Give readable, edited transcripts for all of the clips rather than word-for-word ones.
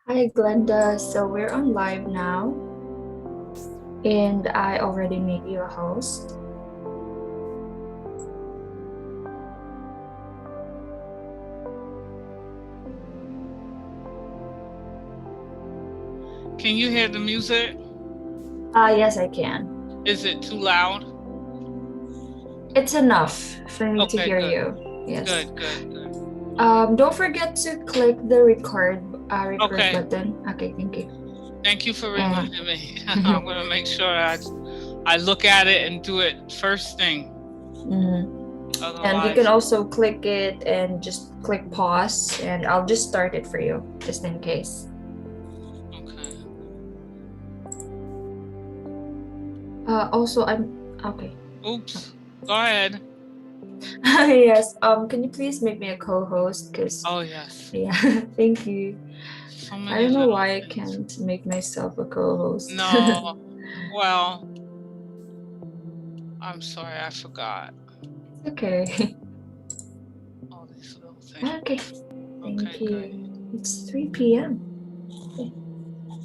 Hi, Glenda. So we're on live now, and I already made you a host. Can you hear the music? Yes, I can. Is it too loud? It's enough for me to Okay, hear good. you. Yes. Good, good, good. Don't forget to click the record Okay. button. Okay, thank you. Thank you for And reminding me. I'm gonna make sure I look at it and do it first thing. Mhm. And you can Otherwise, also click it and just click pause, and I'll just start it for you, just in case. okay. Also, I'm okay. Oops. Go ahead. Yes. Can you please make me a co-host? Because Oh yes. yeah, thank you. So I many don't know little why I things. can't make myself a co-host. No. Well, I'm sorry, I forgot. It's okay. All these little things. Okay, thank Okay, you. great. It's 3 p.m. Okay.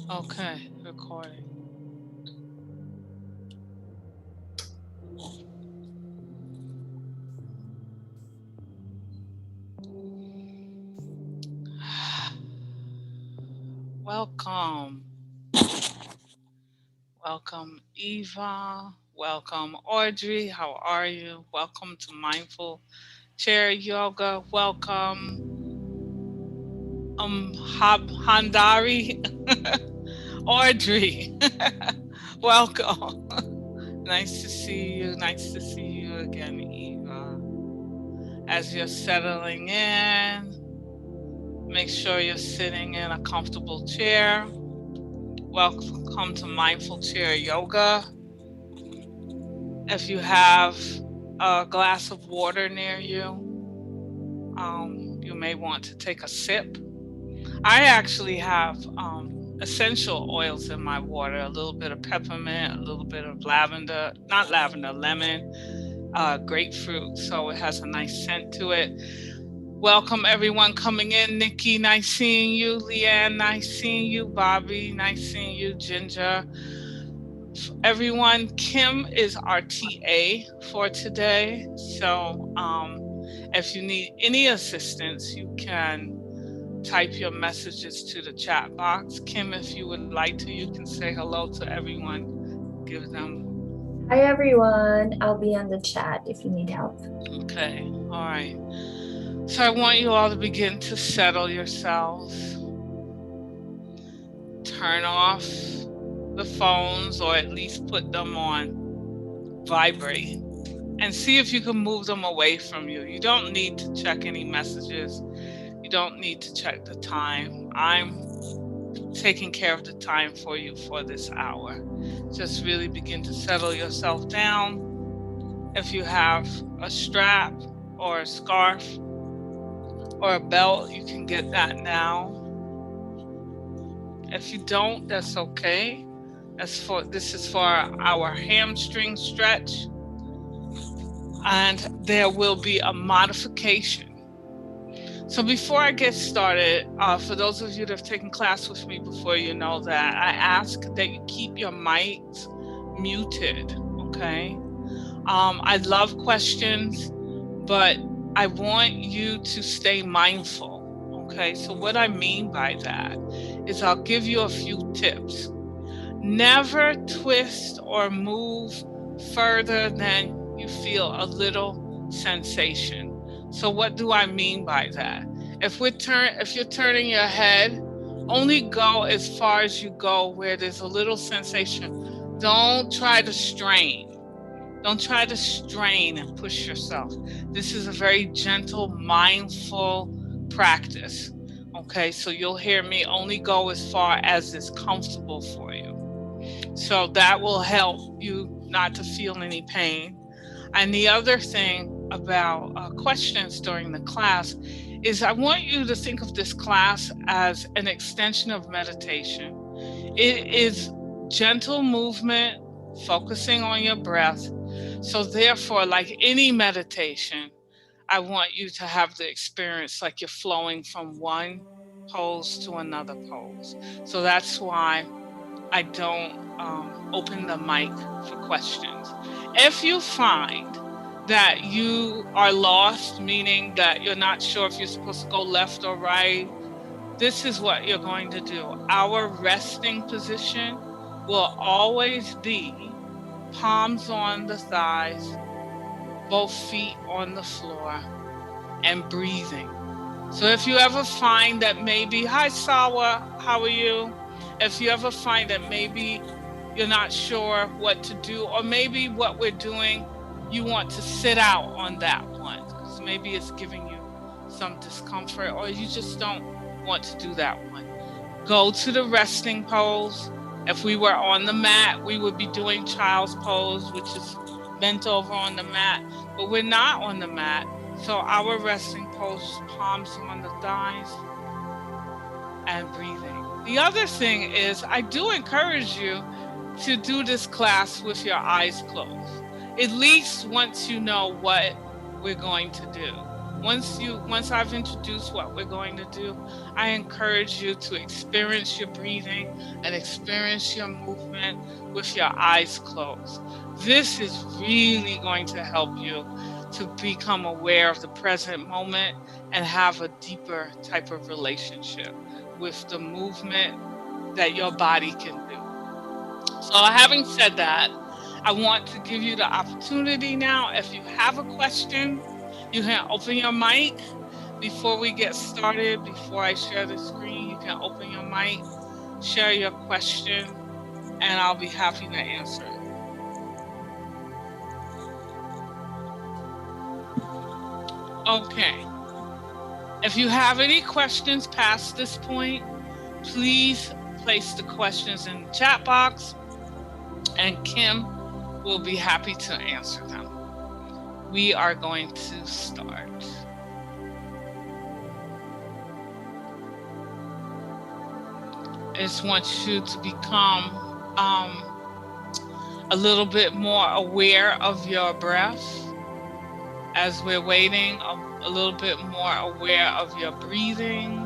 Okay, recording. Welcome. Welcome, Eva. Welcome, Audrey. How are you? Welcome to Mindful Chair Yoga. Welcome, Handari. Audrey. Welcome. Nice to see you. Nice to see you again, Eva. As you're settling in, make sure you're sitting in a comfortable chair. Welcome to Mindful Chair Yoga. If you have a glass of water near you, you may want to take a sip. I actually have essential oils in my water, a little bit of peppermint, a little bit of lavender, not lavender, lemon, grapefruit. So it has a nice scent to it. Welcome everyone coming in. Nikki, nice seeing you. Leanne, nice seeing you. Bobby, nice seeing you. Ginger, everyone. Kim is our TA for today. So if you need any assistance, you can type your messages to the chat box. Kim, if you would like to, you can say hello to everyone. Give them, Hi everyone. I'll be on the chat if you need help. okay, all right. So I want you all to begin to settle yourselves, turn off the phones or at least put them on vibrate and see if you can move them away from you. You don't need to check any messages. You don't need to check the time. I'm taking care of the time for you for this hour. Just really begin to settle yourself down. If you have a strap or a scarf or a belt, you can get that now. If you don't, that's okay. This is for our hamstring stretch, and there will be a modification. So before I get started, for those of you that have taken class with me before, you know that I ask that you keep your mics muted. Okay. I love questions, but I want you to stay mindful. Okay. So what I mean by that is I'll give you a few tips. Never twist or move further than you feel a little sensation. So what do I mean by that? If you're turning your head, only go as far as you go where there's a little sensation. Don't try to strain. Don't try to strain and push yourself. This is a very gentle, mindful practice. Okay, so you'll hear me only go as far as is comfortable for you. So that will help you not to feel any pain. And the other thing about questions during the class is I want you to think of this class as an extension of meditation. It is gentle movement, focusing on your breath. So, therefore, like any meditation, I want you to have the experience like you're flowing from one pose to another pose. So that's why I don't open the mic for questions. If you find that you are lost, meaning that you're not sure if you're supposed to go left or right, this is what you're going to do. Our resting position will always be palms on the thighs, both feet on the floor, and breathing. So if you ever find that maybe, hi Sawa, how are you? If you ever find that maybe you're not sure what to do, or maybe what we're doing, you want to sit out on that one, because maybe it's giving you some discomfort, or you just don't want to do that one. Go to the resting pose. If we were on the mat, we would be doing child's pose, which is bent over on the mat, but we're not on the mat. So our resting pose is palms on the thighs and breathing. The other thing is, I do encourage you to do this class with your eyes closed, at least once you know what we're going to do. Once I've introduced what we're going to do, I encourage you to experience your breathing and experience your movement with your eyes closed. This is really going to help you to become aware of the present moment and have a deeper type of relationship with the movement that your body can do. So having said that, I want to give you the opportunity now. If you have a question, you can open your mic before we get started. Before I share the screen, you can open your mic, share your question, and I'll be happy to answer it. Okay. If you have any questions past this point, please place the questions in the chat box, and Kim will be happy to answer them. We are going to start. I just want you to become a little bit more aware of your breath as we're waiting, a little bit more aware of your breathing.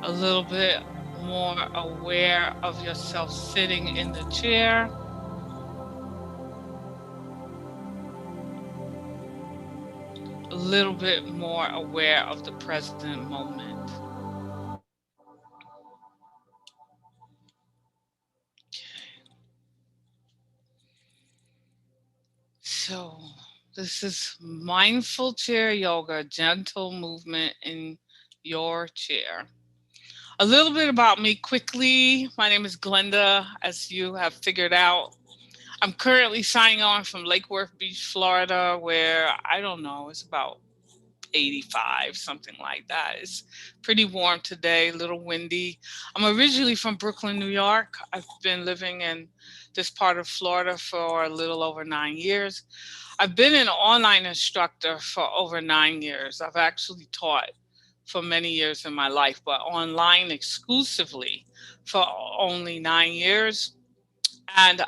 A little bit more aware of yourself sitting in the chair. A little bit more aware of the present moment. So this is mindful chair yoga, gentle movement in your chair. A little bit about me quickly. My name is Glenda, as you have figured out. I'm currently signing on from Lake Worth Beach, Florida, where I don't know, it's about 85, something like that. It's pretty warm today, a little windy. I'm originally from Brooklyn, New York. I've been living in this part of Florida for a little over 9 years. I've been an online instructor for over 9 years. I've actually taught for many years in my life, but online exclusively for only 9 years. And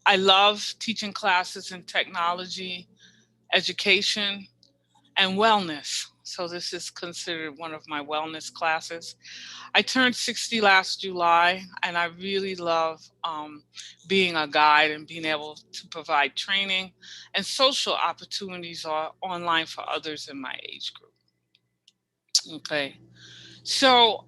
I love teaching classes in technology, education, and wellness. So this is considered one of my wellness classes. I turned 60 last July, and I really love being a guide and being able to provide training and social opportunities online for others in my age group. Okay. So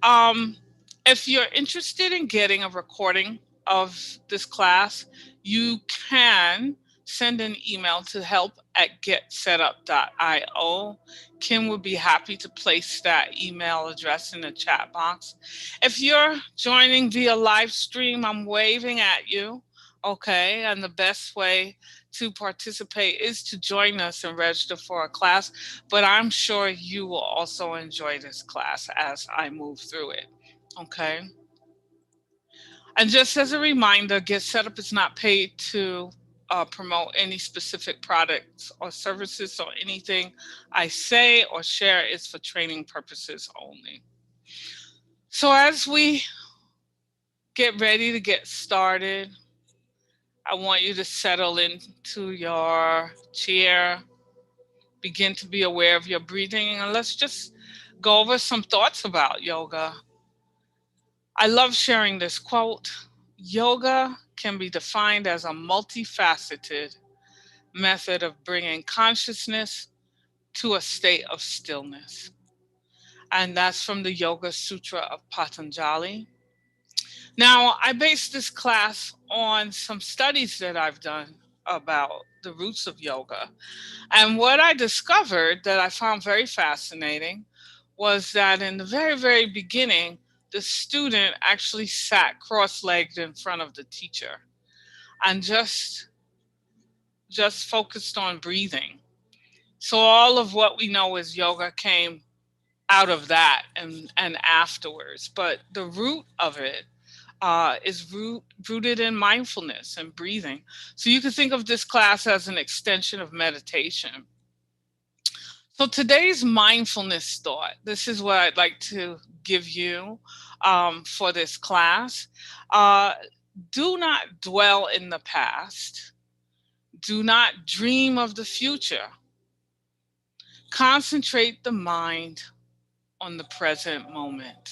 if you're interested in getting a recording of this class, you can send an email to help@getsetup.io. Kim would be happy to place that email address in the chat box. If you're joining via live stream, I'm waving at you. Okay, and the best way to participate is to join us and register for a class, but I'm sure you will also enjoy this class as I move through it. Okay. And just as a reminder, Get Set Up is not paid to promote any specific products or services, so anything I say or share is for training purposes only. So as we get ready to get started, I want you to settle into your chair. begin to be aware of your breathing, and let's just go over some thoughts about yoga. I love sharing this quote. Yoga can be defined as a multifaceted method of bringing consciousness to a state of stillness. And that's from the Yoga Sutra of Patanjali. Now, I based this class on some studies that I've done about the roots of yoga. And what I discovered that I found very fascinating was that in the very, very beginning, the student actually sat cross-legged in front of the teacher and just focused on breathing. So all of what we know as yoga came out of that and afterwards. But the root of it rooted in mindfulness and breathing. So you can think of this class as an extension of meditation. So today's mindfulness thought, this is what I'd like to give you for this class. Do not dwell in the past. Do not dream of the future. Concentrate the mind on the present moment.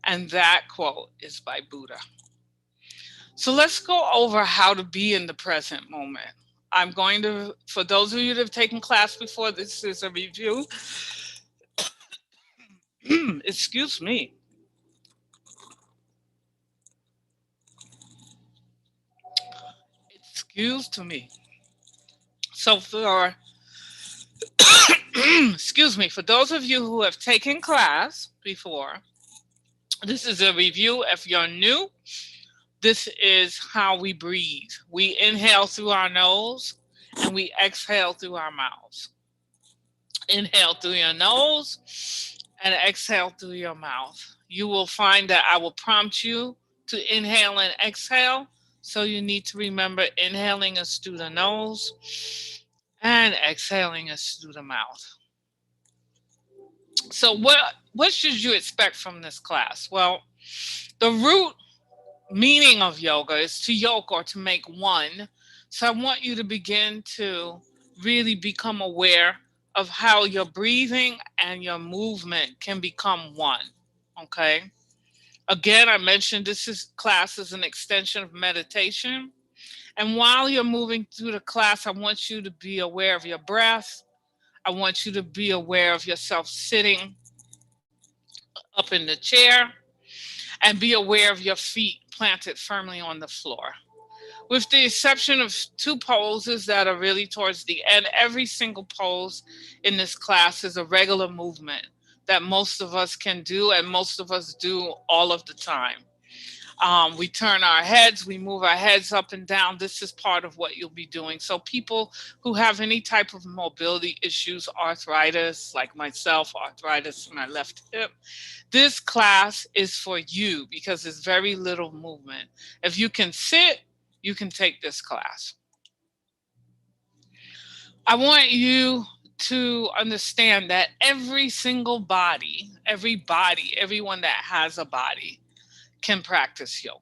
And that quote is by Buddha. So let's go over how to be in the present moment. I'm going to, for those of you that have taken class before, this is a review. Excuse me. Excuse me. So for, excuse me, for those of you who have taken class before, this is a review. If you're new, this is how we breathe. We inhale through our nose and we exhale through our mouths. Inhale through your nose and exhale through your mouth. You will find that I will prompt you to inhale and exhale. So you need to remember inhaling is through the nose and exhaling is through the mouth. So what should you expect from this class? Well, the root meaning of yoga is to yoke or to make one. So I want you to begin to really become aware of how your breathing and your movement can become one. Okay. Again, I mentioned this class is an extension of meditation. And while you're moving through the class, I want you to be aware of your breath. I want you to be aware of yourself sitting up in the chair and be aware of your feet planted firmly on the floor. With the exception of two poses that are really towards the end, every single pose in this class is a regular movement that most of us can do and most of us do all of the time. We turn our heads, we move our heads up and down. This is part of what you'll be doing. So people who have any type of mobility issues, arthritis, like myself, arthritis in my left hip, this class is for you because there's very little movement. If you can sit, you can take this class. I want you to understand that every single body, everyone that has a body can practice yoga.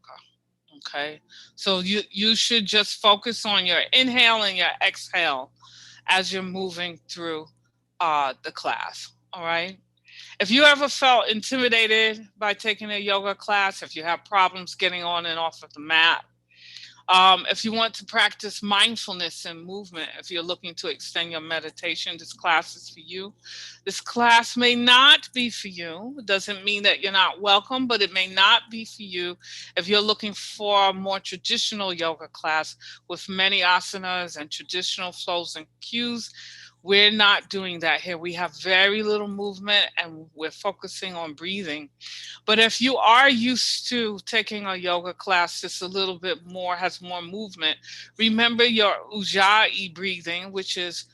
Okay. So you should just focus on your inhale and your exhale as you're moving through the class. All right. If you ever felt intimidated by taking a yoga class, if you have problems getting on and off of the mat, if you want to practice mindfulness and movement, if you're looking to extend your meditation, this class is for you. This class may not be for you. It doesn't mean that you're not welcome, but it may not be for you if you're looking for a more traditional yoga class with many asanas and traditional flows and cues. We're not doing that here. We have very little movement and we're focusing on breathing. But if you are used to taking a yoga class that's a little bit more, has more movement, remember your Ujjayi breathing, which is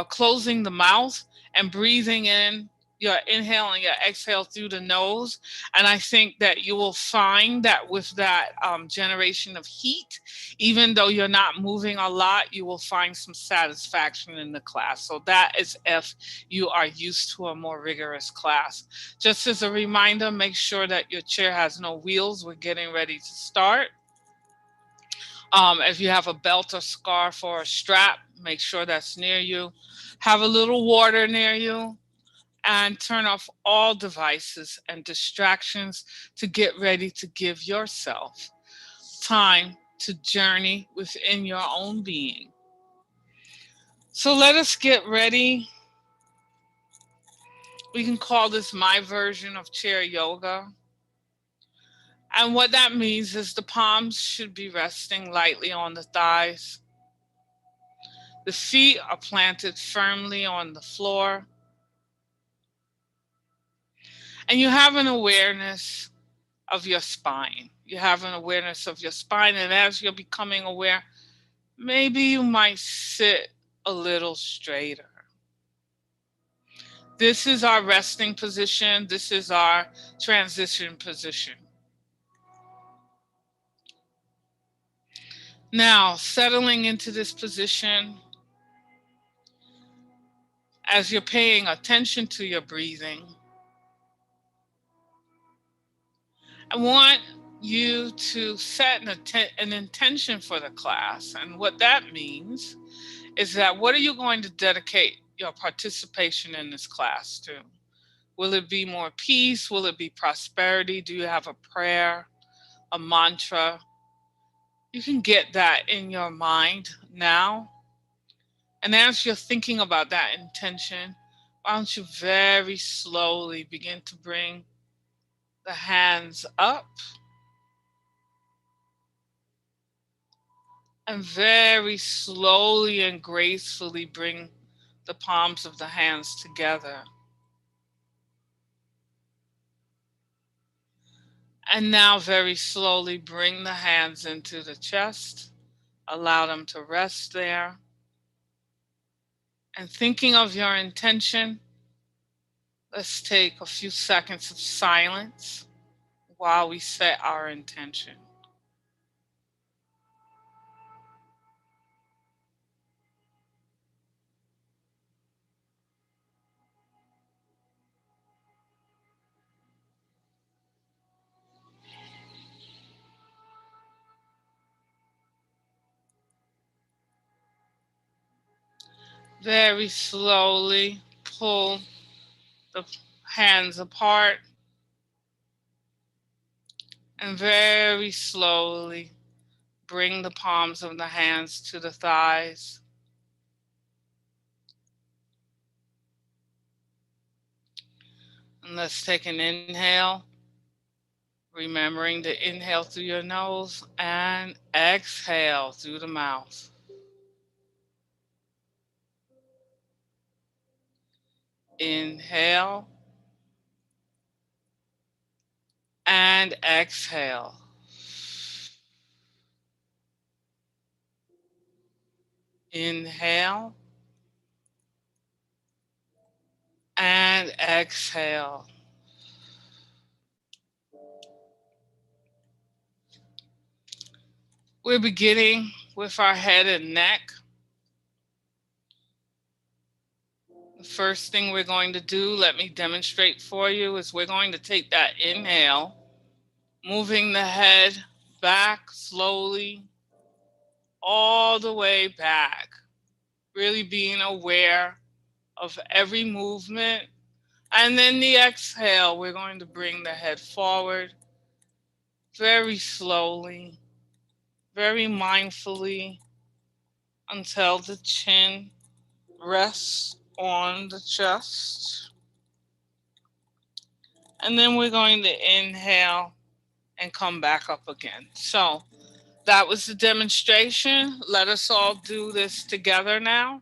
closing the mouth and breathing in your inhale and your exhale through the nose. And I think that you will find that with that generation of heat, even though you're not moving a lot, you will find some satisfaction in the class. So that is if you are used to a more rigorous class. Just as a reminder, make sure that your chair has no wheels. We're getting ready to start. If you have a belt or scarf or a strap, make sure that's near you. Have a little water near you and turn off all devices and distractions to get ready to give yourself time to journey within your own being. So let us get ready. We can call this my version of chair yoga. And what that means is the palms should be resting lightly on the thighs. The feet are planted firmly on the floor. And you have an awareness of your spine. You have an awareness of your spine. And as you're becoming aware, maybe you might sit a little straighter. This is our resting position. This is our transition position. Now, settling into this position, as you're paying attention to your breathing, I want you to set an intention for the class. And what that means is that what are you going to dedicate your participation in this class to? Will it be more peace? Will it be prosperity? Do you have a prayer, a mantra? You can get that in your mind now. And as you're thinking about that intention, why don't you very slowly begin to bring the hands up and very slowly and gracefully bring the palms of the hands together. And now very slowly bring the hands into the chest. Allow them to rest there. And thinking of your intention, let's take a few seconds of silence while we set our intention. Very slowly pull the hands apart and very slowly bring the palms of the hands to the thighs. And let's take an inhale, remembering to inhale through your nose and exhale through the mouth. Inhale and exhale. Inhale and exhale. We're beginning with our head and neck. The first thing we're going to do, let me demonstrate for you, is we're going to take that inhale, moving the head back slowly, all the way back, really being aware of every movement. And then the exhale, we're going to bring the head forward very slowly, very mindfully, until the chin rests on the chest. And then we're going to inhale and come back up again. So that was the demonstration. Let us all do this together now.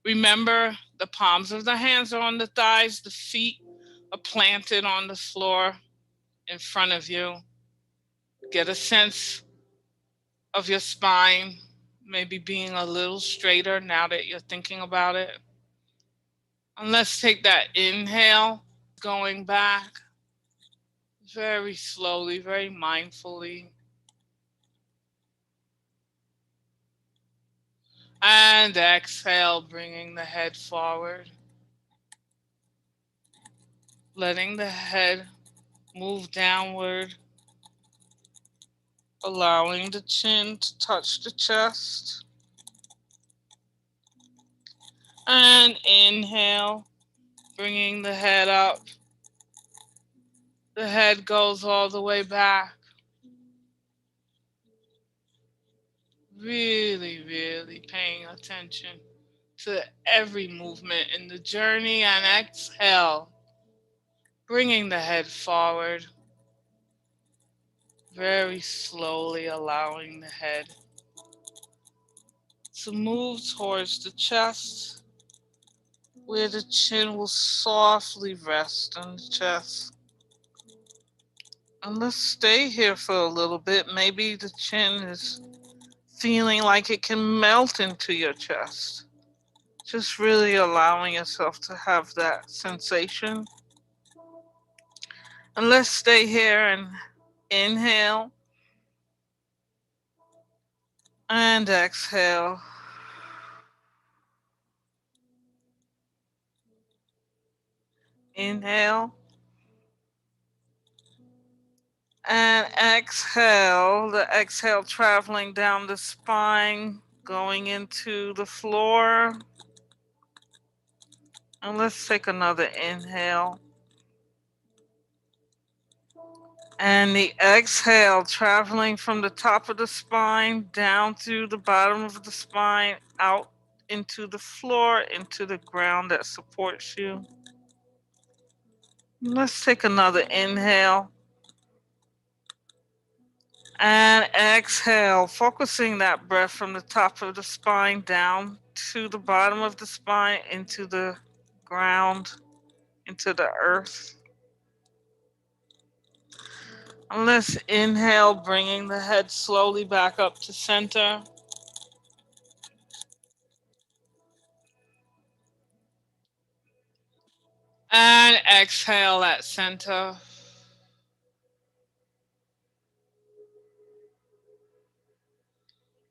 Remember, the palms of the hands are on the thighs, the feet are planted on the floor in front of you. Get a sense of your spine, maybe being a little straighter now that you're thinking about it. And let's take that inhale, going back very slowly, very mindfully. And exhale, bringing the head forward. Letting the head move downward allowing the chin to touch the chest. And inhale, bringing the head up. The head goes all the way back. Really, really paying attention to every movement in the journey. And exhale, bringing the head forward. Very slowly allowing the head to move towards the chest, where the chin will softly rest on the chest. And let's stay here for a little bit. Maybe the chin is feeling like it can melt into your chest. Just really allowing yourself to have that sensation. And let's stay here and inhale and exhale. Inhale and exhale. The exhale traveling down the spine, going into the floor. And let's take another inhale. And the exhale traveling from the top of the spine down to the bottom of the spine, out into the floor, into the ground that supports you. Let's take another inhale. And exhale, focusing that breath from the top of the spine down to the bottom of the spine, into the ground, into the earth. And let's inhale, bringing the head slowly back up to center. And exhale at center.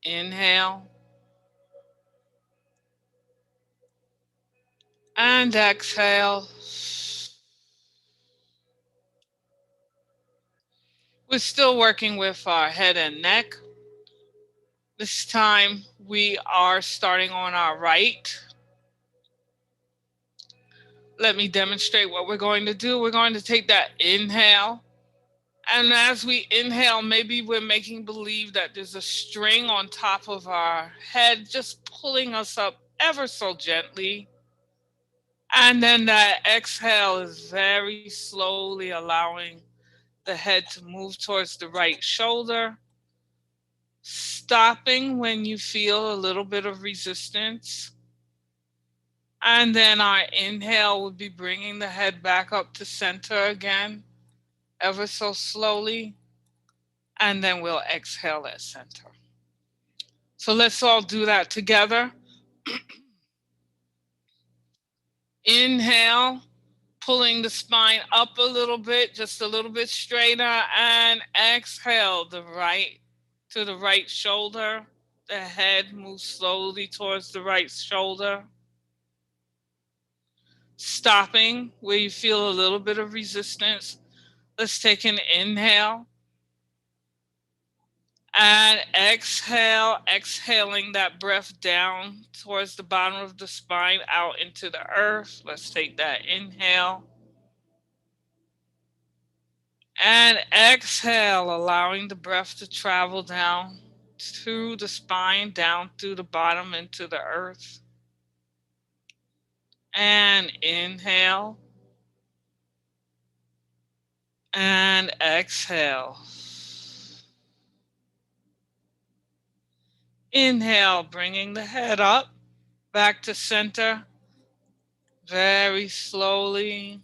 Inhale. And exhale. We're still working with our head and neck. This time we are starting on our right. Let me demonstrate what we're going to do. We're going to take that inhale. And as we inhale, maybe we're making believe that there's a string on top of our head, just pulling us up ever so gently. And then that exhale is very slowly allowing the head to move towards the right shoulder, stopping when you feel a little bit of resistance. And then our inhale would be bringing the head back up to center again, ever so slowly. And then we'll exhale at center. So let's all do that together. Inhale, pulling the spine up a little bit, just a little bit straighter, and exhale the right to the right shoulder. The head moves slowly towards the right shoulder. Stopping where you feel a little bit of resistance. Let's take an inhale. And exhale, exhaling that breath down towards the bottom of the spine, out into the earth. Let's take that inhale. And exhale, allowing the breath to travel down through the spine, down through the bottom into the earth. And inhale. And exhale. Inhale, bringing the head up, back to center, very slowly.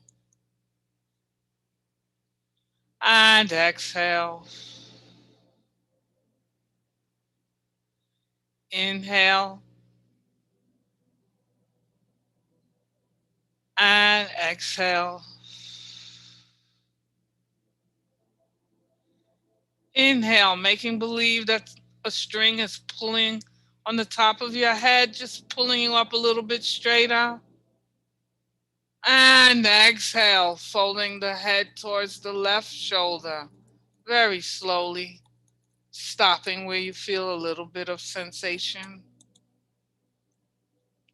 And exhale. Inhale. And exhale. Inhale, making believe that a string is pulling on the top of your head, just pulling you up a little bit straighter. And exhale, folding the head towards the left shoulder, very slowly, stopping where you feel a little bit of sensation.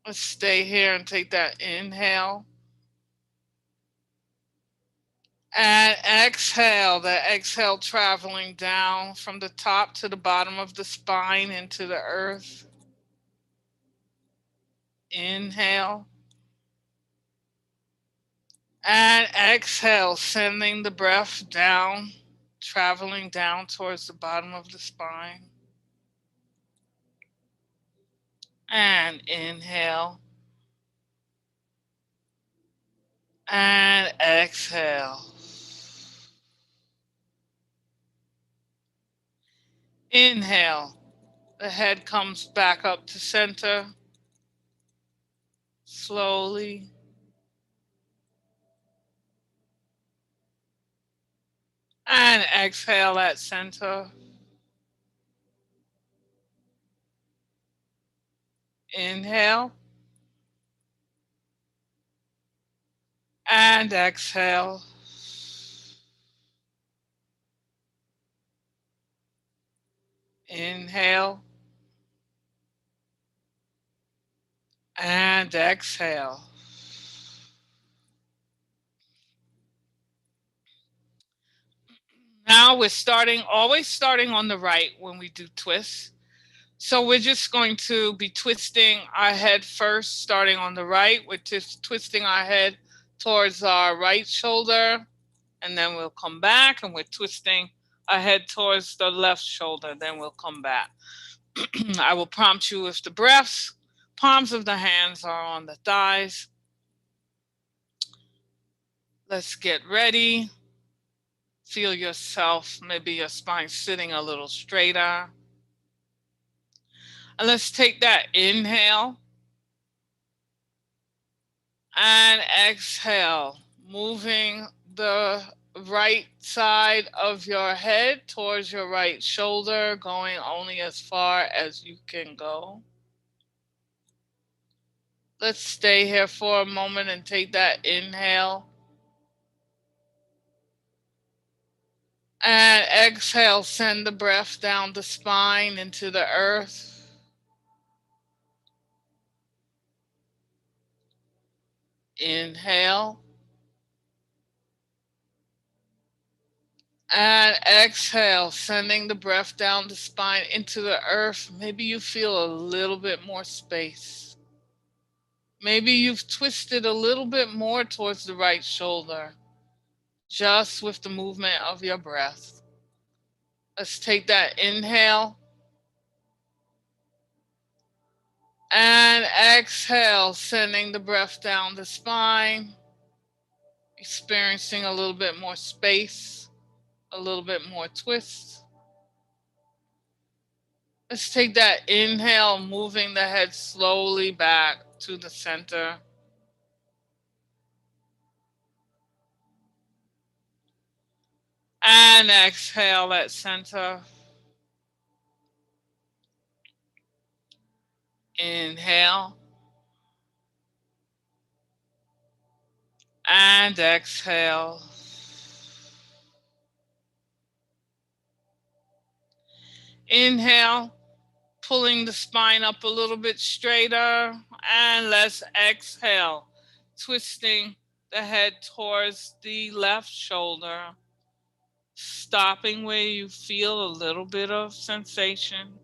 Let's stay here and take that inhale. And exhale, the exhale traveling down from the top to the bottom of the spine into the earth. Inhale. And exhale, sending the breath down, traveling down towards the bottom of the spine. And inhale. And exhale. Inhale. The head comes back up to center. Slowly. And exhale at center. Inhale. And exhale. Inhale. And exhale. Now we're always starting on the right when we do twists. So we're just going to be twisting our head first, starting on the right. We're just twisting our head towards our right shoulder, and then we'll come back, and we're twisting our head towards the left shoulder, then we'll come back. I will prompt you with the breaths. Palms of the hands are on the thighs. Let's get ready. Feel yourself, maybe your spine sitting a little straighter. And let's take that inhale and exhale, moving the right side of your head towards your right shoulder, going only as far as you can go. Let's stay here for a moment and take that inhale. And exhale, send the breath down the spine into the earth. Inhale. And exhale, sending the breath down the spine into the earth. Maybe you feel a little bit more space. Maybe you've twisted a little bit more towards the right shoulder, just with the movement of your breath. Let's take that inhale. And exhale, sending the breath down the spine, experiencing a little bit more space, a little bit more twist. Let's take that inhale, moving the head slowly back to the center. And exhale at center. Inhale. And exhale. Inhale, pulling the spine up a little bit straighter. And let's exhale, twisting the head towards the left shoulder, stopping where you feel a little bit of sensation.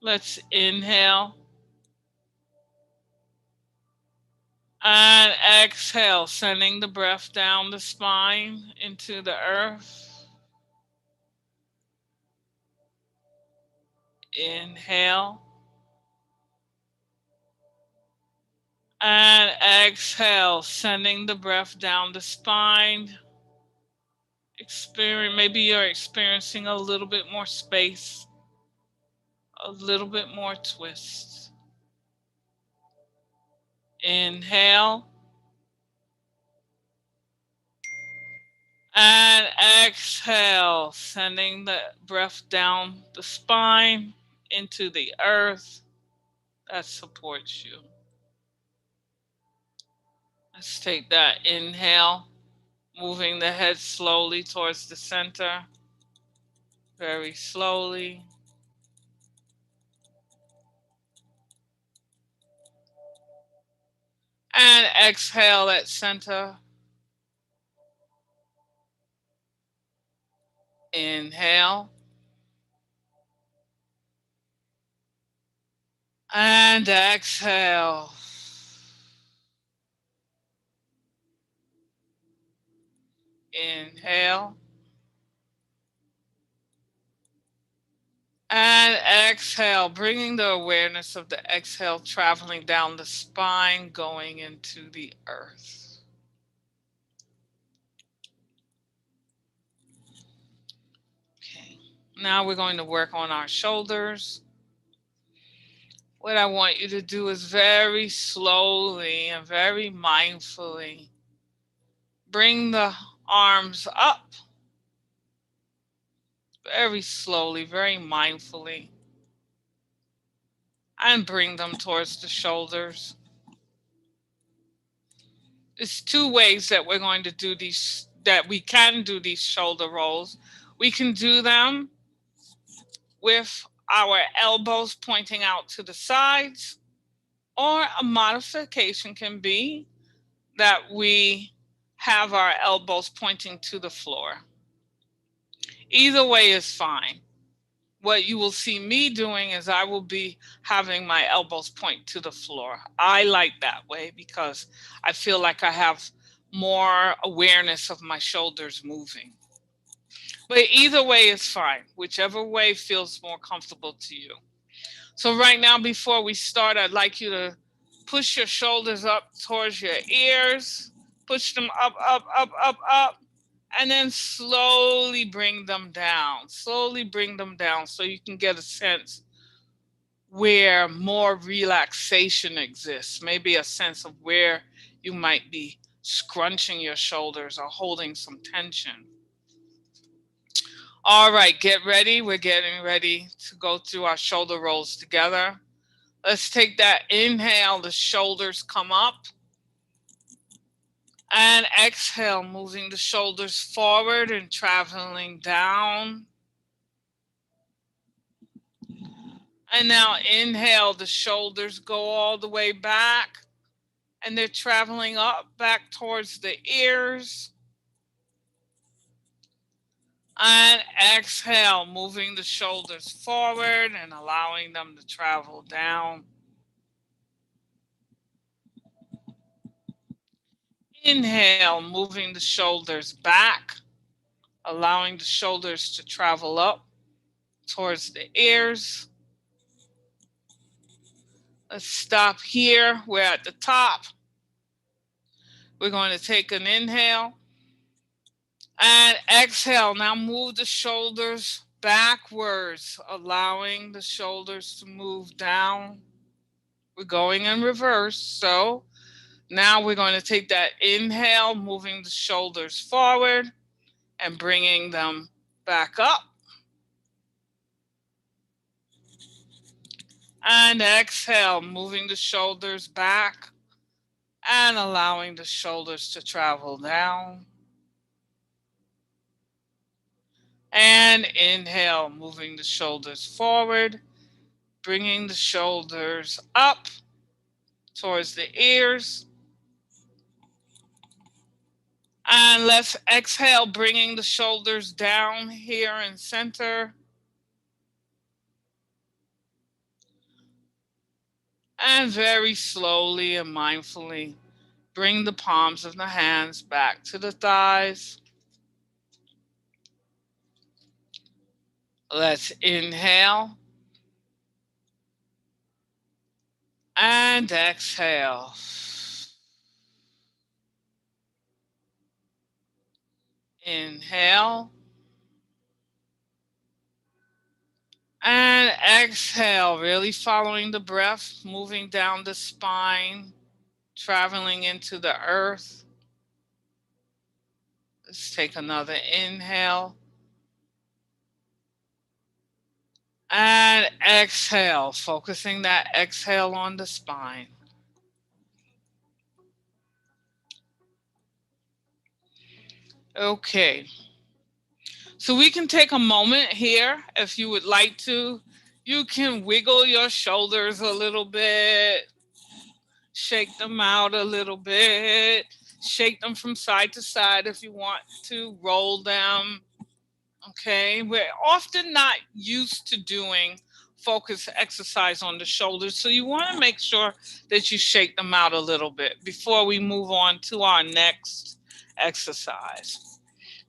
Let's inhale. And exhale, sending the breath down the spine into the earth. Inhale. And exhale, sending the breath down the spine. Maybe you're experiencing a little bit more space, a little bit more twist. Inhale. And exhale, sending the breath down the spine into the earth that supports you. Let's take that inhale, Moving the head slowly towards the center, very slowly. And exhale at center. Inhale. And exhale. Inhale. And exhale, bringing the awareness of the exhale traveling down the spine, going into the earth. Okay, now we're going to work on our shoulders. What I want you to do is very slowly and very mindfully bring the arms up, very slowly, very mindfully, and bring them towards the shoulders. There's two ways that we're going to do these, that we can do these shoulder rolls. We can do them with our elbows pointing out to the sides, or a modification can be that we have our elbows pointing to the floor. Either way is fine. What you will see me doing is I will be having my elbows point to the floor. I like that way because I feel like I have more awareness of my shoulders moving. But either way is fine, whichever way feels more comfortable to you. So right now, before we start, I'd like you to push your shoulders up towards your ears, push them up, up, up, up, up, and then slowly bring them down. Slowly bring them down so you can get a sense where more relaxation exists, maybe a sense of where you might be scrunching your shoulders or holding some tension. All right, get ready. We're getting ready to go through our shoulder rolls together. Let's take that inhale, the shoulders come up. And exhale, moving the shoulders forward and traveling down. And now inhale, the shoulders go all the way back. And they're traveling up, back towards the ears. And exhale, moving the shoulders forward and allowing them to travel down. Inhale, moving the shoulders back, allowing the shoulders to travel up towards the ears. Let's stop here. We're at the top. We're going to take an inhale and exhale. Now move the shoulders backwards, allowing the shoulders to move down. We're going in reverse. So now we're going to take that inhale, moving the shoulders forward and bringing them back up. And exhale, moving the shoulders back and allowing the shoulders to travel down. And inhale, moving the shoulders forward, bringing the shoulders up towards the ears. And let's exhale, bringing the shoulders down here in center. And very slowly and mindfully, bring the palms of the hands back to the thighs. Let's inhale. And exhale. Inhale. And exhale, really following the breath, moving down the spine, traveling into the earth. Let's take another inhale. And exhale, focusing that exhale on the spine. Okay. So we can take a moment here if you would like to. You can wiggle your shoulders a little bit, shake them out a little bit, shake them from side to side if you want to, roll them. Okay, we're often not used to doing focus exercise on the shoulders, so you want to make sure that you shake them out a little bit before we move on to our next exercise.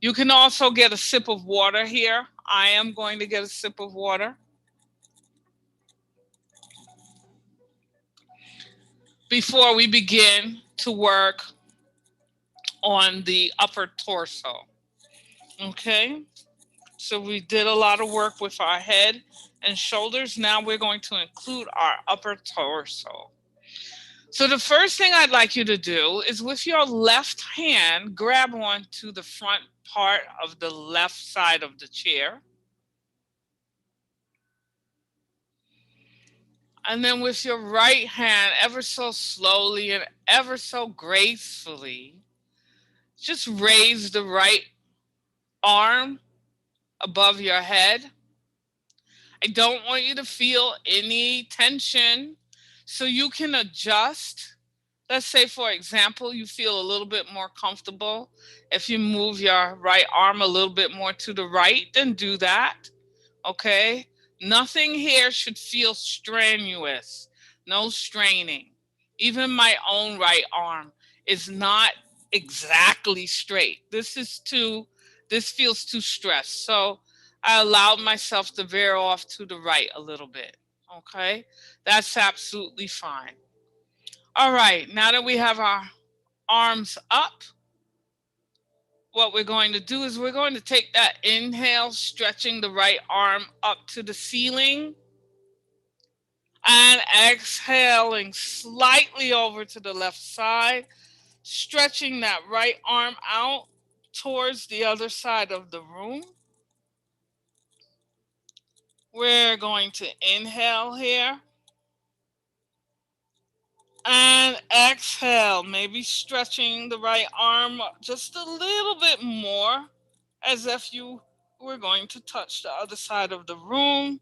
You can also get a sip of water here. I am going to get a sip of water. Before we begin to work on the upper torso. Okay, so we did a lot of work with our head and shoulders. Now we're going to include our upper torso. So the first thing I'd like you to do is with your left hand, grab onto the front part of the left side of the chair. And then with your right hand, ever so slowly and ever so gracefully, just raise the right arm above your head. I don't want you to feel any tension, so you can adjust. Let's say, for example, you feel a little bit more comfortable. If you move your right arm a little bit more to the right, then do that. Okay? Nothing here should feel strenuous, no straining. Even my own right arm is not exactly straight. This feels too stressed. So I allowed myself to veer off to the right a little bit. Okay? That's absolutely fine. All right, now that we have our arms up, what we're going to do is we're going to take that inhale, stretching the right arm up to the ceiling, and exhaling slightly over to the left side, stretching that right arm out towards the other side of the room. We're going to inhale here and exhale, maybe stretching the right arm just a little bit more as if you were going to touch the other side of the room.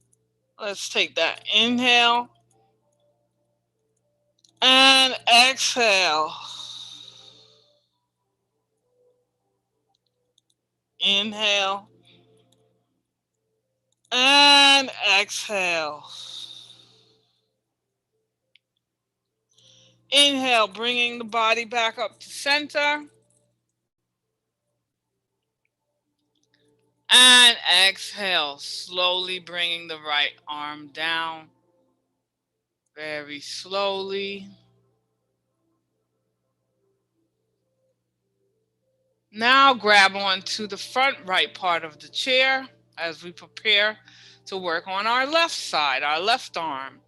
Let's take that inhale and exhale. Inhale and exhale. Inhale, bringing the body back up to center. And exhale, slowly bringing the right arm down. Very slowly. Now grab onto the front right part of the chair as we prepare to work on our left side, our left arm.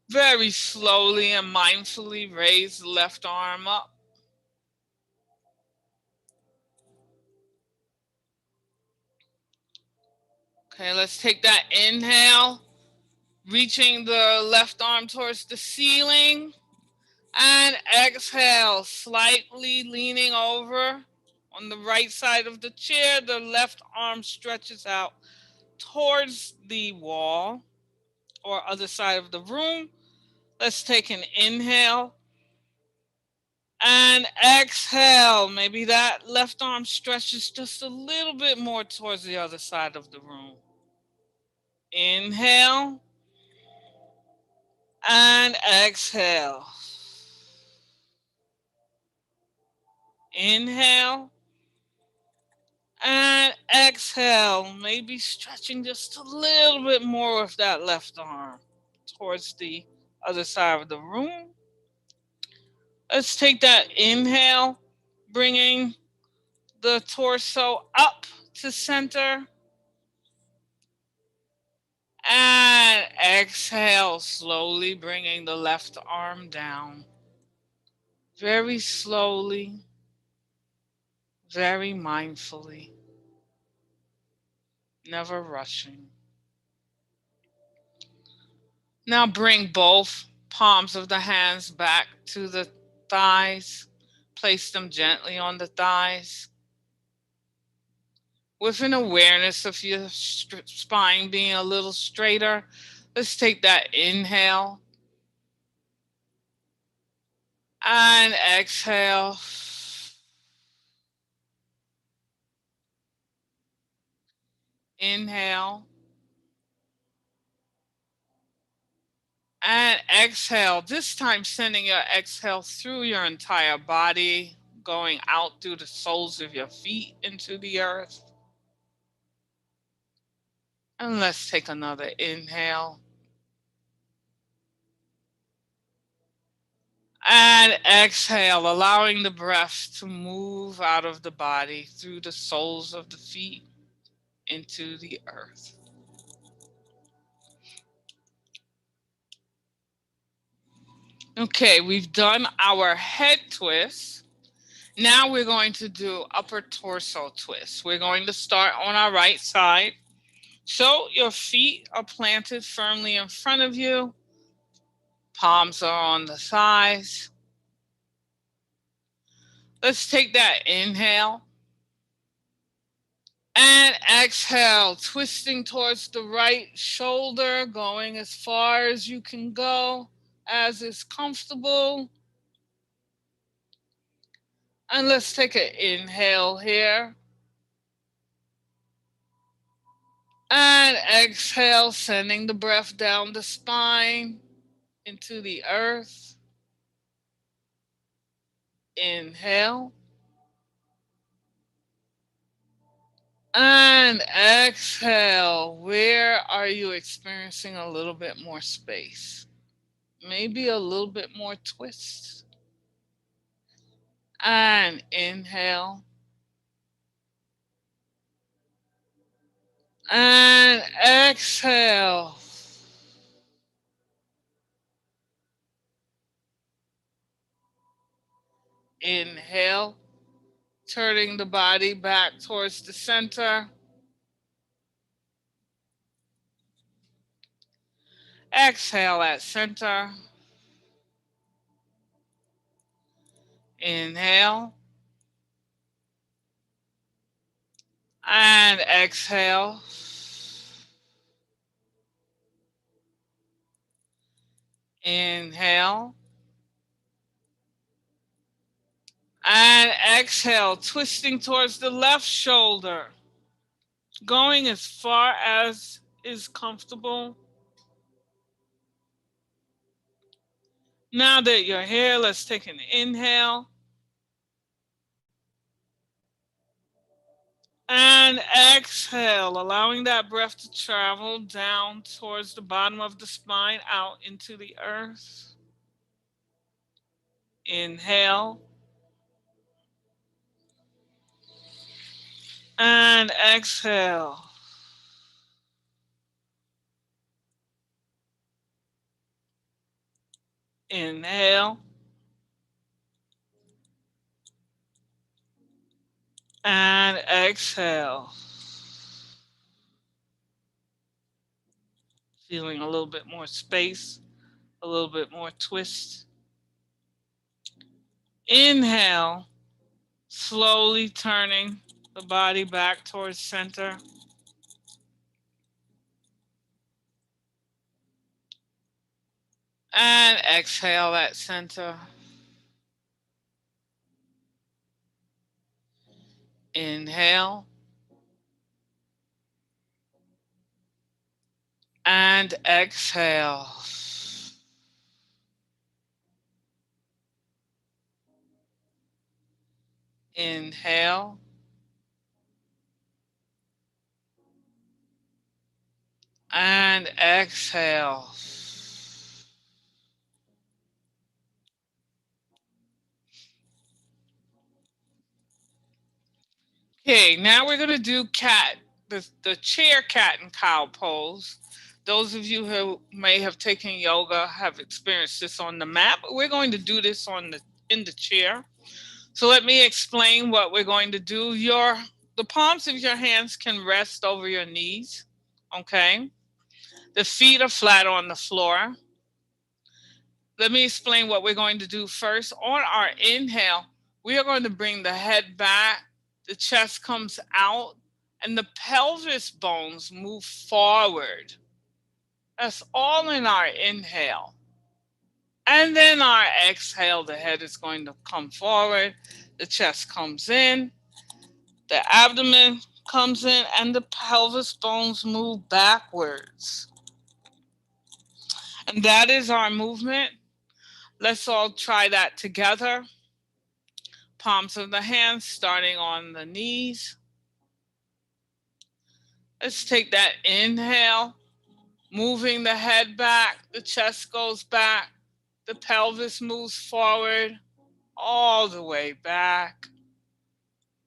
Very slowly and mindfully raise the left arm up. Okay, let's take that inhale, reaching the left arm towards the ceiling, and exhale, slightly leaning over on the right side of the chair. The left arm stretches out towards the wall or other side of the room. Let's take an inhale and exhale. Maybe that left arm stretches just a little bit more towards the other side of the room. Inhale and exhale. Inhale and exhale. Maybe stretching just a little bit more of that left arm towards the other side of the room. Let's take that inhale, bringing the torso up to center. And exhale, slowly bringing the left arm down. Very slowly, very mindfully, never rushing. Now bring both palms of the hands back to the thighs. Place them gently on the thighs with an awareness of your spine being a little straighter. Let's take that inhale and exhale. Inhale and exhale. This time sending your exhale through your entire body, going out through the soles of your feet into the earth. And let's take another inhale. And exhale, allowing the breath to move out of the body through the soles of the feet into the earth. Okay, we've done our head twist. Now we're going to do upper torso twist. We're going to start on our right side. So your feet are planted firmly in front of you. Palms are on the thighs. Let's take that inhale. And exhale, twisting towards the right shoulder, going as far as you can go, as is comfortable. And let's take an inhale here. And exhale, sending the breath down the spine into the earth. Inhale. And exhale. Where are you experiencing a little bit more space? Maybe a little bit more twist. And inhale. And exhale. Inhale, turning the body back towards the center. Exhale at center. Inhale. And exhale. Inhale. And exhale, twisting towards the left shoulder. Going as far as is comfortable. Now that you're here, let's take an inhale. And exhale, allowing that breath to travel down towards the bottom of the spine, out into the earth. Inhale. And exhale. Inhale. And exhale. Feeling a little bit more space, a little bit more twist. Inhale, slowly turning the body back towards center. And exhale at center. Inhale. And exhale. Inhale. And exhale. Okay, now we're going to do the chair cat and cow pose. Those of you who may have taken yoga have experienced this on the mat, but we're going to do this in the chair. So let me explain what we're going to do. The palms of your hands can rest over your knees, okay? The feet are flat on the floor. Let me explain what we're going to do first. On our inhale, We are going to bring the head back, the chest comes out, and the pelvis bones move forward. That's all in our inhale. And then our exhale, the head is going to come forward, the chest comes in, the abdomen comes in, and the pelvis bones move backwards. And that is our movement. Let's all try that together. Palms of the hands starting on the knees. Let's take that inhale, moving the head back, the chest goes back, the pelvis moves forward, all the way back,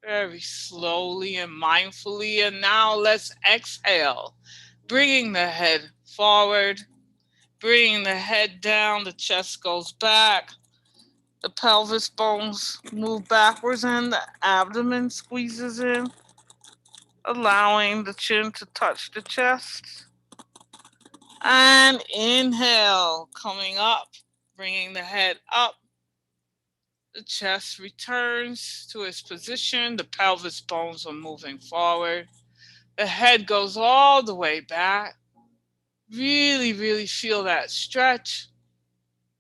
very slowly and mindfully. And now let's exhale, bringing the head forward, bringing the head down, the chest goes back, the pelvis bones move backwards, and the abdomen squeezes in, allowing the chin to touch the chest. And inhale, coming up, bringing the head up. The chest returns to its position. The pelvis bones are moving forward. The head goes all the way back. Really, really feel that stretch.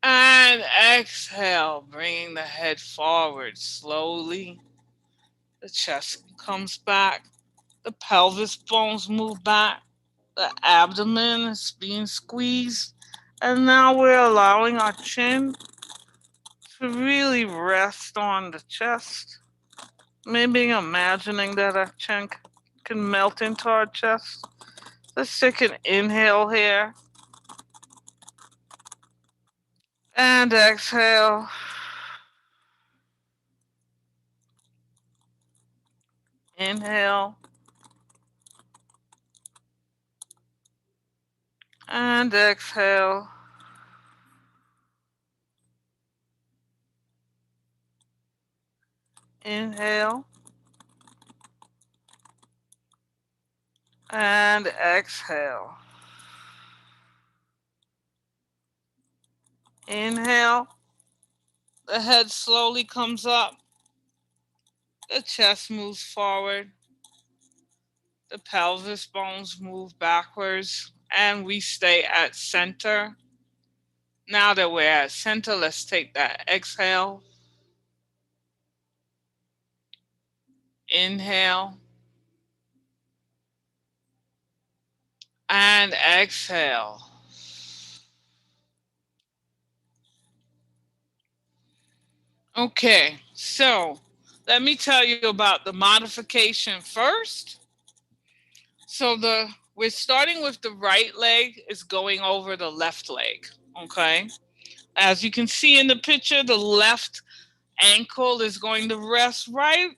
And exhale, bringing the head forward slowly. The chest comes back. The pelvis bones move back. The abdomen is being squeezed. And now we're allowing our chin to really rest on the chest. Maybe imagining that our chin can melt into our chest. Let's take an inhale here. And exhale. Inhale. And exhale. Inhale. And exhale. Inhale. The head slowly comes up. The chest moves forward. The pelvis bones move backwards. And we stay at center. Now that we're at center, let's take that exhale. Inhale. And exhale. Okay, so let me tell you about the modification first. So we're starting with the right leg is going over the left leg. Okay. As you can see in the picture, the left ankle is going to rest right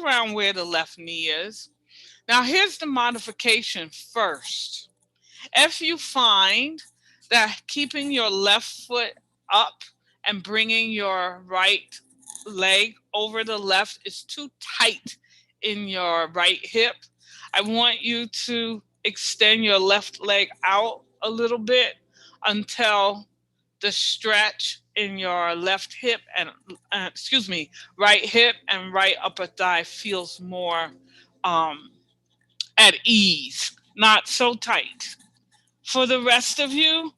around where the left knee is. Now here's the modification first. If you find that keeping your left foot up and bringing your right leg over the left is too tight in your right hip, I want you to extend your left leg out a little bit until the stretch in your left hip and right hip and right upper thigh feels more at ease, not so tight. For the rest of you,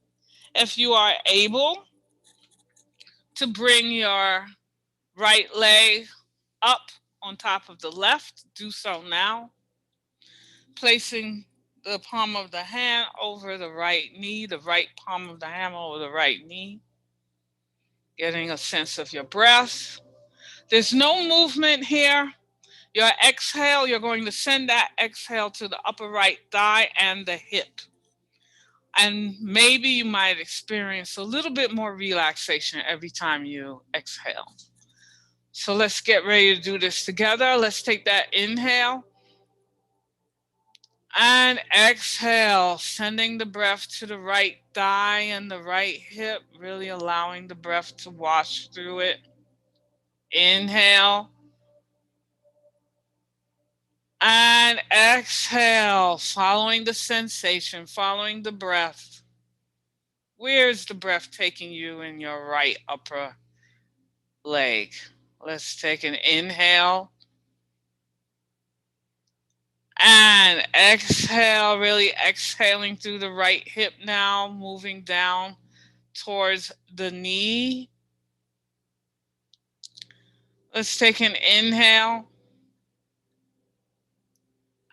if you are able to bring your right leg up on top of the left, do so now. Placing the palm of the hand over the right knee, the right palm of the hand over the right knee. Getting a sense of your breath. There's no movement here. Your exhale, you're going to send that exhale to the upper right thigh and the hip. And maybe you might experience a little bit more relaxation every time you exhale. So let's get ready to do this together. Let's take that inhale and exhale, sending the breath to the right thigh and the right hip, really allowing the breath to wash through it. Inhale and exhale, following the sensation, following the breath. Where is the breath taking you in your right upper leg? Let's take an inhale and exhale, really exhaling through the right hip now, moving down towards the knee. Let's take an inhale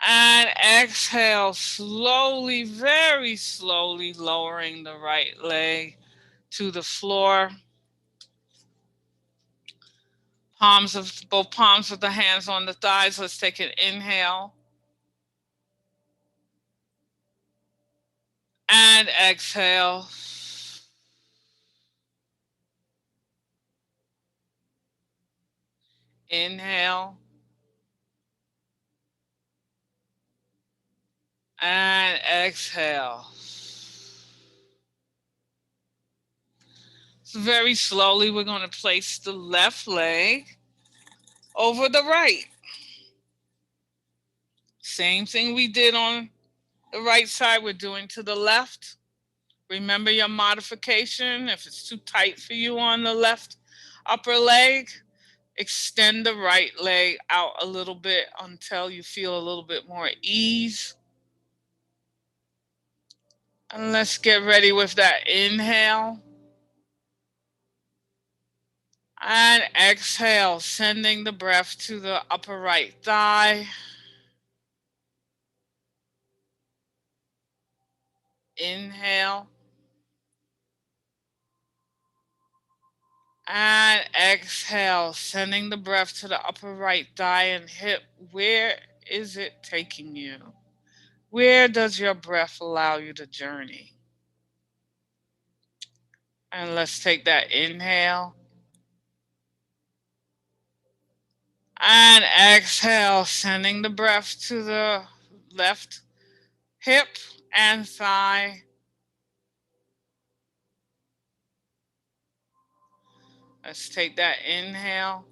and exhale, slowly, very slowly lowering the right leg to the floor. Both palms of the hands on the thighs. Let's take an inhale and exhale. Inhale and exhale. So very slowly, we're going to place the left leg over the right. Same thing we did on the right side, we're doing to the left. Remember your modification. If it's too tight for you on the left upper leg, extend the right leg out a little bit until you feel a little bit more ease. And let's get ready with that inhale. And exhale, sending the breath to the upper right thigh. Inhale. And exhale, sending the breath to the upper right thigh and hip. Where is it taking you? Where does your breath allow you to journey? And let's take that inhale. And exhale, sending the breath to the left hip and thigh. Let's take that inhale.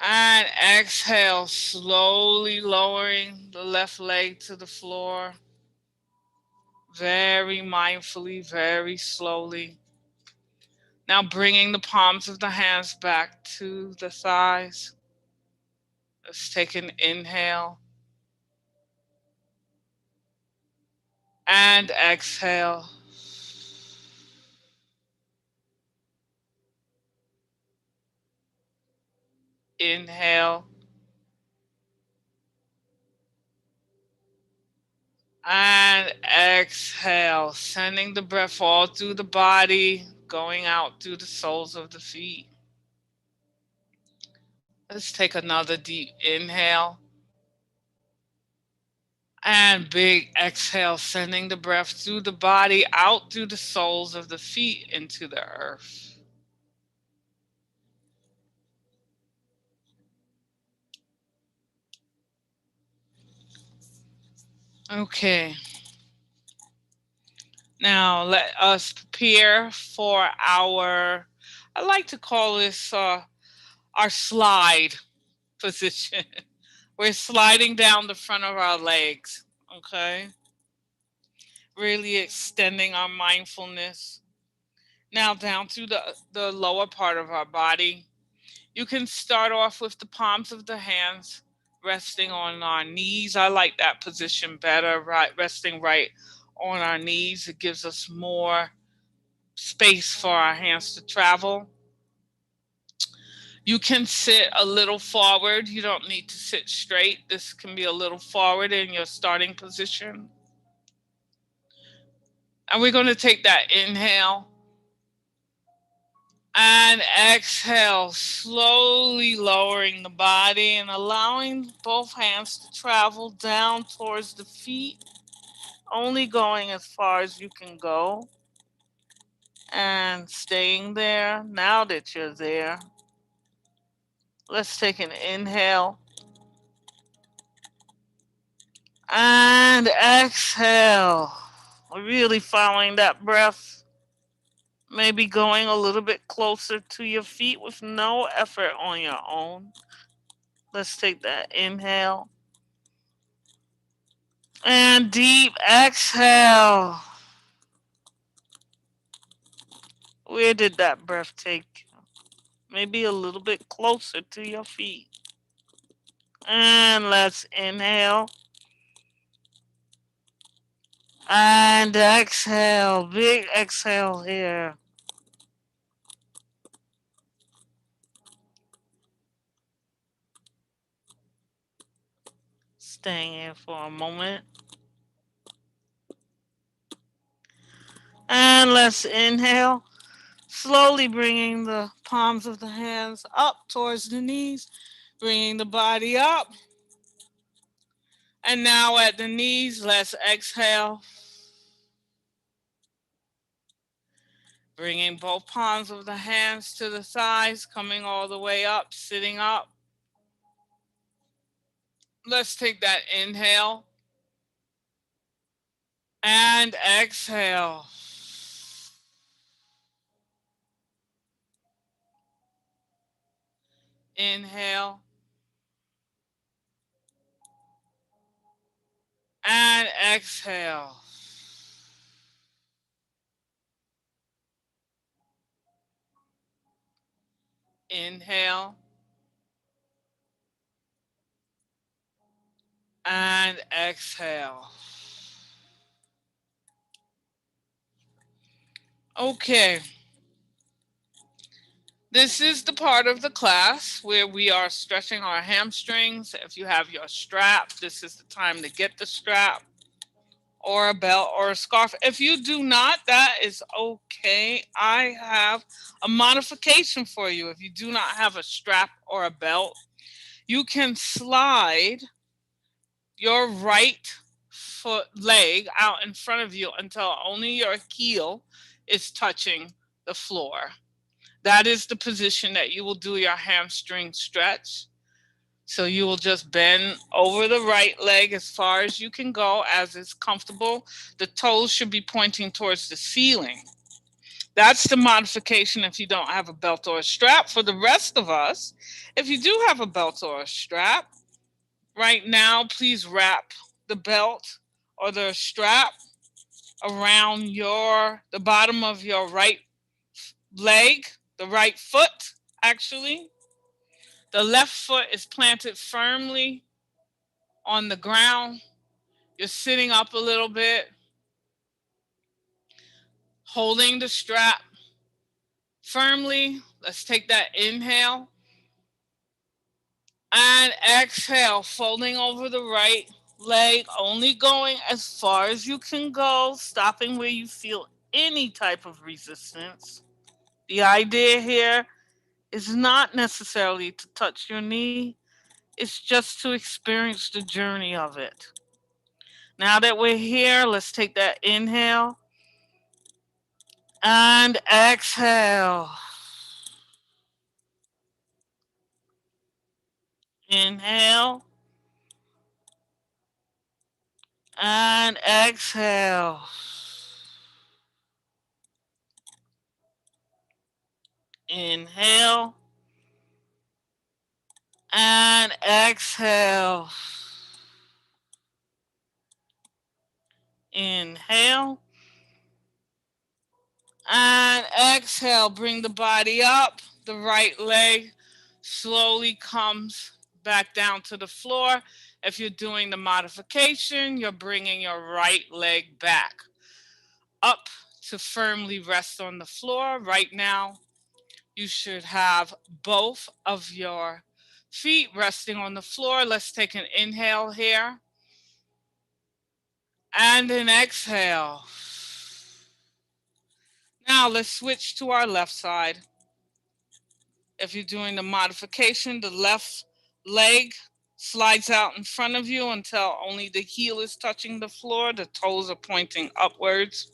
And exhale, slowly lowering the left leg to the floor. Very mindfully, very slowly. Now bringing the palms of the hands back to the thighs. Let's take an inhale. And exhale. Inhale. And exhale, sending the breath all through the body, going out through the soles of the feet. Let's take another deep inhale. And big exhale, sending the breath through the body, out through the soles of the feet into the earth. Okay. Now let us prepare for I like to call this our slide position. We're sliding down the front of our legs, okay? Really extending our mindfulness. Now down through the lower part of our body. You can start off with the palms of the hands resting on our knees. I like that position better, right? Resting right on our knees. It gives us more space for our hands to travel. You can sit a little forward. You don't need to sit straight. This can be a little forward in your starting position. And we're going to take that inhale and exhale, slowly lowering the body and allowing both hands to travel down towards the feet, only going as far as you can go and staying there. Now that you're there, let's take an inhale and exhale. Really following that breath, maybe going a little bit closer to your feet with no effort on your own. Let's take that inhale and deep exhale. Where did that breath take you? maybe a little bit closer to your feet. And let's inhale. And exhale. Big exhale here. Staying here for a moment. And let's inhale. Slowly bringing the palms of the hands up towards the knees. Bringing the body up. And now at the knees, let's exhale. Bringing both palms of the hands to the thighs, coming all the way up, sitting up. Let's take that inhale and exhale. Inhale and exhale. Inhale and exhale. Okay. This is the part of the class where we are stretching our hamstrings. If you have your strap, this is the time to get the strap or a belt or a scarf. If you do not, that is okay. I have a modification for you. If you do not have a strap or a belt, you can slide your right foot leg out in front of you until only your heel is touching the floor. That is the position that you will do your hamstring stretch. So you will just bend over the right leg as far as you can go, as is comfortable. The toes should be pointing towards the ceiling. That's the modification if you don't have a belt or a strap. For the rest of us, if you do have a belt or a strap, right now, please wrap the belt or the strap around the bottom of your right leg, the right foot, actually. The left foot is planted firmly on the ground. You're sitting up a little bit, holding the strap firmly. Let's take that inhale and exhale, folding over the right leg, only going as far as you can go, stopping where you feel any type of resistance. The idea here is not necessarily to touch your knee, it's just to experience the journey of it. Now that we're here, let's take that inhale and exhale. Inhale and exhale. Inhale and exhale. Inhale and exhale. Bring the body up. The right leg slowly comes back down to the floor. If you're doing the modification, you're bringing your right leg back up to firmly rest on the floor. Right now, you should have both of your feet resting on the floor. Let's take an inhale here and an exhale. Now let's switch to our left side. If you're doing the modification, the left leg slides out in front of you until only the heel is touching the floor. The toes are pointing upwards.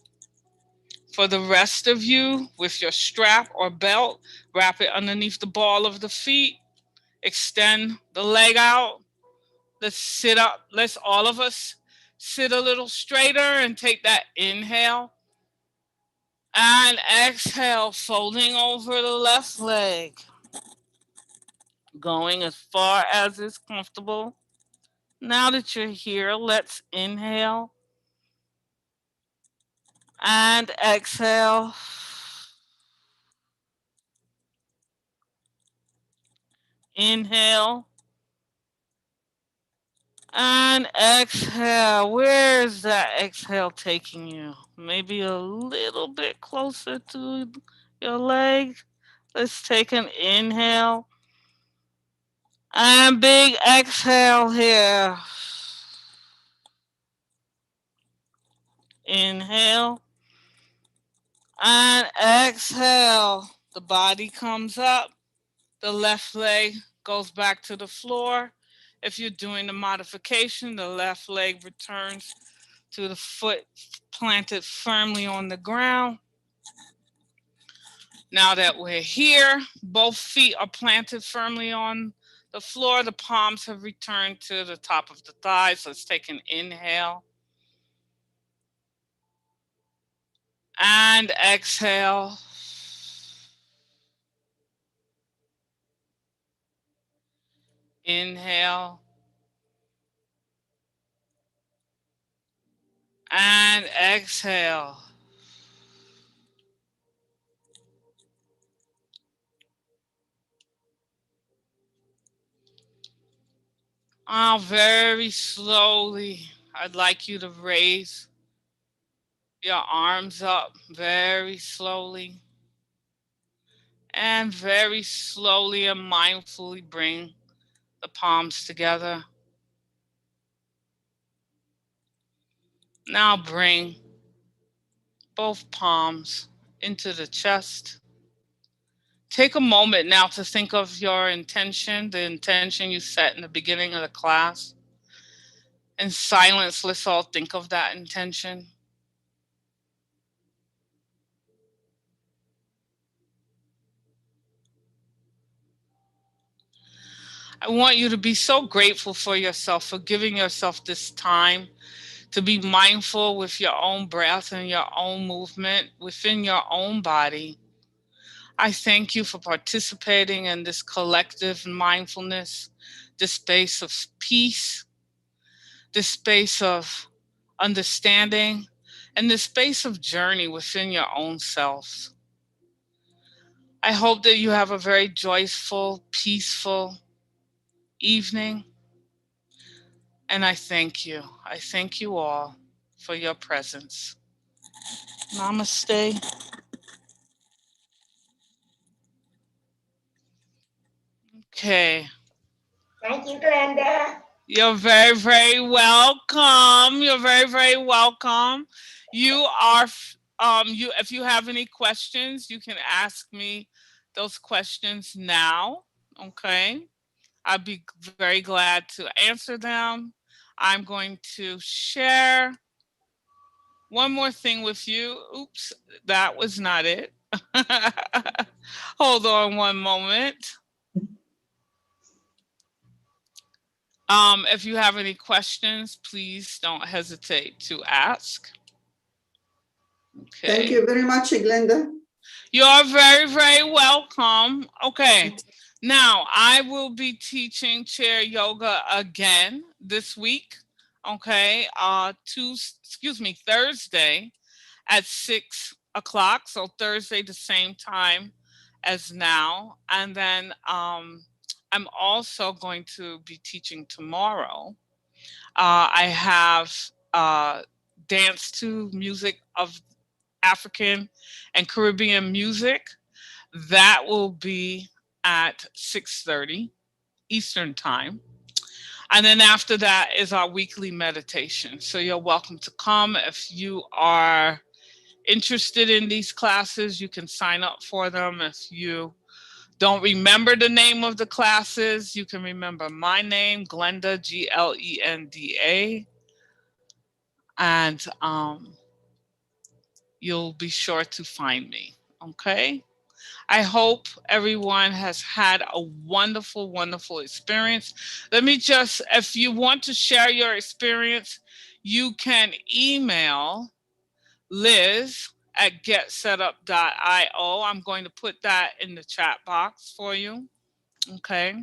For the rest of you, with your strap or belt, wrap it underneath the ball of the feet. Extend the leg out. Let's sit up. Let's all of us sit a little straighter and take that inhale. And exhale, folding over the left leg. Going as far as is comfortable. Now that you're here, let's inhale and exhale. Inhale and exhale. Where's that exhale taking you? Maybe a little bit closer to your leg. Let's take an inhale and big exhale here. Inhale and exhale. The body comes up. The left leg goes back to the floor. If you're doing the modification, the left leg returns to the foot planted firmly on the ground. Now that we're here, both feet are planted firmly on the floor. The palms have returned to the top of the thighs. Let's take an inhale and exhale. Inhale and exhale. Very slowly, I'd like you to raise your arms up very slowly and very slowly and mindfully bring the palms together. Now bring both palms into the chest. Take a moment now to think of your intention, the intention you set in the beginning of the class. In silence, let's all think of that intention. I want you to be so grateful for yourself, for giving yourself this time to be mindful with your own breath and your own movement within your own body. I thank you for participating in this collective mindfulness, this space of peace, this space of understanding, and this space of journey within your own selves. I hope that you have a very joyful, peaceful evening. And I thank you. I thank you all for your presence. Namaste. Okay. Thank you, Glenda. You're very, very welcome. You're very, very welcome. You are, you. If you have any questions, you can ask me those questions now. Okay. I'd be very glad to answer them. I'm going to share one more thing with you. Oops, that was not it. Hold on one moment. If you have any questions, please don't hesitate to ask. Okay. Thank you very much, Glenda. You're very, very welcome. Okay. Now, I will be teaching chair yoga again this week. Okay. Thursday at 6 o'clock. So Thursday, the same time as now. And then I'm also going to be teaching tomorrow. I have dance to music of African and Caribbean music. That will be at 6:30 Eastern time. And then after that is our weekly meditation. So you're welcome to come. If you are interested in these classes, you can sign up for them. If you don't remember the name of the classes, you can remember my name, Glenda, Glenda. And you'll be sure to find me. Okay? I hope everyone has had a wonderful, wonderful experience. Let me just, if you want to share your experience, you can email Liz at getsetup.io. I'm going to put that in the chat box for you. Okay.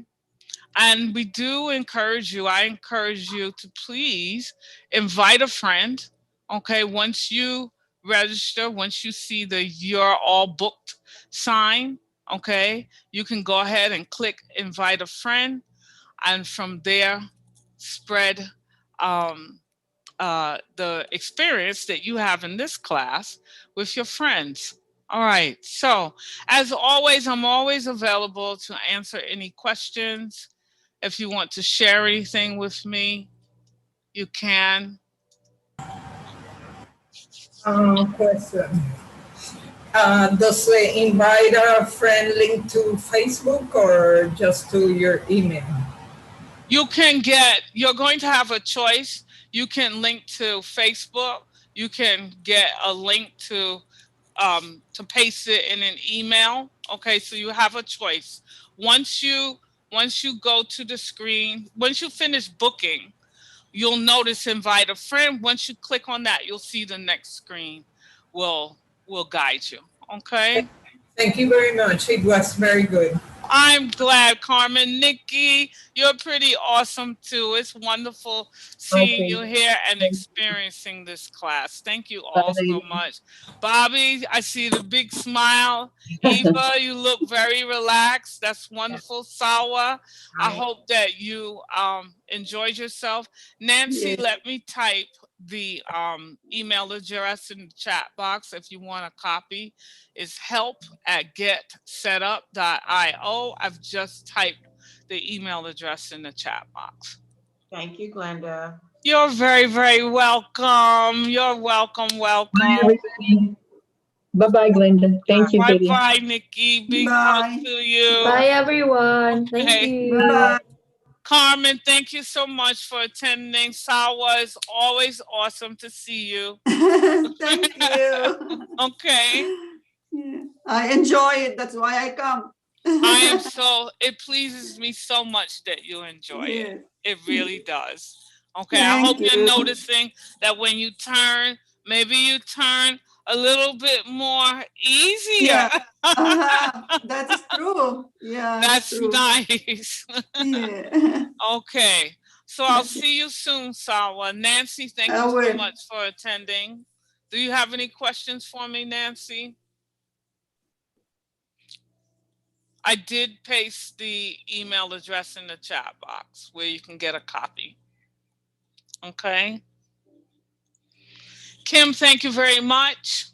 And we do encourage you, I encourage you to please invite a friend. Okay. Once you register, once you see the "you're all booked" sign, Okay, you can go ahead and click invite a friend, and from there spread um, the experience that you have in this class with your friends. All right, so as always, I'm always available to answer any questions. If you want to share anything with me, you can. Question. Does the invite a friend link to Facebook or just to your email? You're going to have a choice. You can link to Facebook. You can get a link to paste it in an email. Okay, so you have a choice. Once you go to the screen, once you finish booking, you'll notice invite a friend. Once you click on that, you'll see the next screen will guide you. Okay. Thank you very much. It was very good. I'm glad, Carmen. Nikki, you're pretty awesome too. It's wonderful seeing you here and experiencing this class. Thank you all so much. Bobby, I see the big smile. Eva, you look very relaxed. That's wonderful. Sawa, I hope that you enjoyed yourself. Nancy, let me type the email address in the chat box if you want a copy. Is help@getsetup.io. I've just typed the email address in the chat box. Thank you, Glenda. You're very, very welcome. You're welcome. Welcome. Bye, everybody. Bye-bye, Glenda. Thank you, Katie. Bye-bye, Nikki. Big hug to you. Bye, everyone. Thank you. Bye. Carmen, thank you so much for attending. Sawa, it's always awesome to see you. Thank you. Okay. Yeah. I enjoy it. That's why I come. It pleases me so much that you enjoy it. It really does. Okay, I hope you're noticing that when you turn, maybe you turn a little bit more easier. Yeah. That is true. Yeah. That's true. nice. Yeah. Okay, so I'll see you soon, Sawa. Nancy, thank you so much for attending. Do you have any questions for me, Nancy? I did paste the email address in the chat box where you can get a copy. Okay. Kim, thank you very much.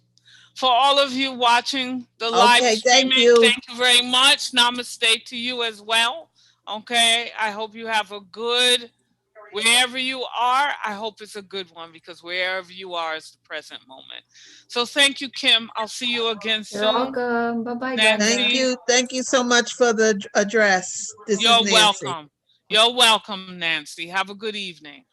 For all of you watching the live streaming, thank you very much. Namaste to you as well. Okay. I hope you have a good, wherever you are, I hope it's a good one because wherever you are is the present moment. So thank you, Kim. I'll see you again soon. You're welcome. Bye-bye, Nancy. Thank you. Thank you so much for the address. You're welcome. You're welcome, Nancy. Have a good evening.